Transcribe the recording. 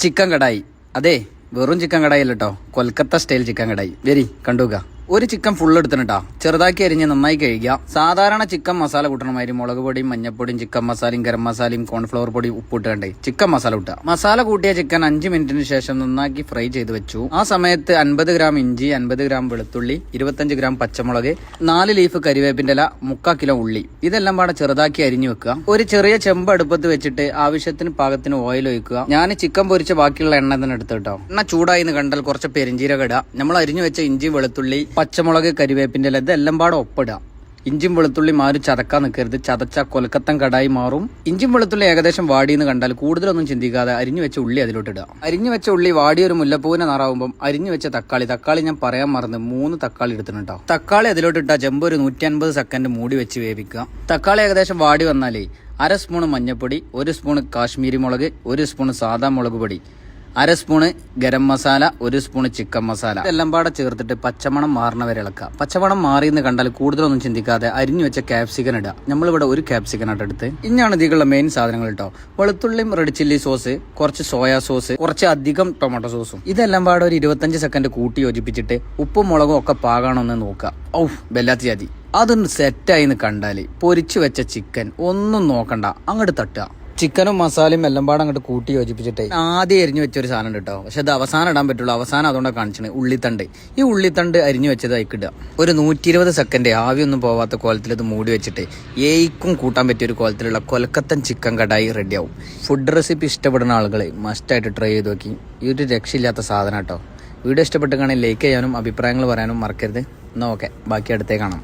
Chicken kadai. അതെ, വെറും chicken kadai അല്ല കേട്ടോ, കൊൽക്കത്ത സ്റ്റൈൽ ചിക്കൻ കടായി. വരി കണ്ടുക. ഒരു ചിക്കൻ ഫുൾ എടുത്തിട്ടാ ചെറുതാക്കി അരിഞ്ഞ് നന്നായി കഴിക്കുക. സാധാരണ ചിക്കൻ മസാല കൂട്ടണമാതിരി മുളക് പൊടിയും മഞ്ഞപ്പൊടിയും ചിക്കൻ മസാലയും ഗരം മസാലയും കോൺഫ്ലവർ പൊടിയും ഉപ്പിട്ടുണ്ടേ ചിക്കൻ മസാല കൂട്ടുക. മസാല കൂട്ടിയ ചിക്കൻ 5 മിനിറ്റിന് ശേഷം നന്നാക്കി ഫ്രൈ ചെയ്ത് വെച്ചു. ആ സമയത്ത് 50 ഗ്രാം ഇഞ്ചി, 50 ഗ്രാം വെളുത്തുള്ളി, 25 ഗ്രാം പച്ചമുളക്, 4 ലീഫ് കരിവേപ്പിന്റെ ഇല, 3/4 കിലോ ഉള്ളി ഇതെല്ലാം പാടെ ചെറുതാക്കി അരിഞ്ഞു വെക്കുക. ഒരു ചെറിയ ചെമ്പ് അടുപ്പത്ത് വെച്ചിട്ട് ആവശ്യത്തിന് പാകത്തിന് ഓയിൽ ഒഴിക്കുക. ഞാൻ ചിക്കൻ പൊരിച്ച ബാക്കിയുള്ള എണ്ണ തന്നെ എടുത്തു കേട്ടോ. എണ്ണ ചൂടായി എന്ന് കണ്ടാൽ കുറച്ച് പെരിഞ്ചീരകം ഇടുക. നമ്മൾ അരിഞ്ഞു വെച്ച ഇഞ്ചി, വെളുത്തുള്ളി, പച്ചമുളക്, കരിവേപ്പിന്റെ ഇല ഇതെല്ലാം പാടെ ഒപ്പിടുക. ഇഞ്ചിയും വെളുത്തുള്ളി മാറി ചതക്കാൻ നിൽക്കരുത്, ചതച്ച കൊൽക്കത്തൻ കടായി മാറും. ഇഞ്ചിയും വെളുത്തുള്ളി ഏകദേശം വാടിയെന്ന് കണ്ടാൽ കൂടുതലൊന്നും ചിന്തിക്കാതെ അരിഞ്ഞു വെച്ച ഉള്ളി അതിലോട്ട് ഇടുക. അരിഞ്ഞു വെച്ച ഉള്ളി വാടി ഒരു മുല്ലപ്പൂവിനെ നിറാവുമ്പോൾ അരിഞ്ഞു വെച്ച തക്കാളി ഞാൻ പറയാൻ മറന്ന് 3 തക്കാളി എടുത്തിട്ടുണ്ടോ. തക്കാളി അതിലോട്ട് ഇട്ടാൽ ചെമ്പ് ഒരു 150 സെക്കൻഡ് മൂടി വെച്ച് വേവിക്കുക. തക്കാളി ഏകദേശം വാടി വന്നാലേ 1/2 സ്പൂൺ മഞ്ഞൾപ്പൊടി, 1 സ്പൂൺ കാശ്മീരി മുളക്, 1 സ്പൂൺ സാദാ മുളക് പൊടി, 1/2 spoon garam masala, 1 spoon chicken masala ഇതെല്ലാം പാടെ ചേർത്തിട്ട് പച്ചമണം മാറണ വരെ ഇളക്കുക. പച്ചമണം മാറിയെന്ന് കണ്ടാൽ കൂടുതലൊന്നും ചിന്തിക്കാതെ അരിഞ്ഞു വെച്ച ക്യാപ്സിക്കൻ ഇടുക. നമ്മളിവിടെ ഒരു ക്യാപ്സിക്കൻ ആയിട്ട് എടുത്ത്. ഇനിയാണ് ഇതിലുള്ള മെയിൻ സാധനങ്ങൾ കേട്ടോ. വെളുത്തുള്ളിയും റെഡ് ചില്ലി സോസ്, കുറച്ച് സോയാ സോസ്, കുറച്ച് അധികം ടൊമാറ്റോ സോസും ഇതെല്ലാം പാടെ ഒരു 25 സെക്കൻഡ് കൂട്ടി യോജിപ്പിച്ചിട്ട് ഉപ്പും മുളകും ഒക്കെ പാകാണോന്ന് നോക്കുക. ബെല്ലാത്തി ജാതി അതൊന്ന് സെറ്റായിന്ന് കണ്ടാല് പൊരിച്ചു വെച്ച ചിക്കൻ ഒന്നും നോക്കണ്ട അങ്ങോട്ട് തട്ടുക. ചിക്കനും മസാലയും എല്ലാം പാടെ അങ്ങോട്ട് കൂട്ടി യോജിപ്പിച്ചിട്ട് ആദ്യം അരിഞ്ഞു വെച്ചൊരു സാധനം കേട്ടോ. പക്ഷെ അത് അവസാനം ഇടാൻ പറ്റുള്ളൂ. അവസാനം അതുകൊണ്ടാണ് കാണിച്ചത് ഉള്ളിത്തണ്ട്. ഈ ഉള്ളിത്തണ്ട് അരിഞ്ഞു വെച്ചത് അതിക്കിടുക. ഒരു 120 സെക്കൻഡ് ആവിയൊന്നും പോവാത്ത കോലത്തിൽ ഇത് മൂടി വെച്ചിട്ട് ഏയ്ക്കും കൂട്ടാൻ പറ്റിയൊരു കോലത്തിലുള്ള കൊൽക്കത്തൻ ചിക്കൻ കടായി റെഡിയാവും. ഫുഡ് റെസിപ്പി ഇഷ്ടപ്പെടുന്ന ആളുകൾ മസ്റ്റായിട്ട് ട്രൈ ചെയ്ത് നോക്കി. ഈ ഒരു രക്ഷയില്ലാത്ത സാധനം കേട്ടോ. വീഡിയോ ഇഷ്ടപ്പെട്ട് കാണാൻ ലൈക്ക് ചെയ്യാനും അഭിപ്രായങ്ങൾ പറയാനും മറക്കരുത്. എന്നാൽ ഓക്കെ, ബാക്കി അടുത്തേ കാണാം.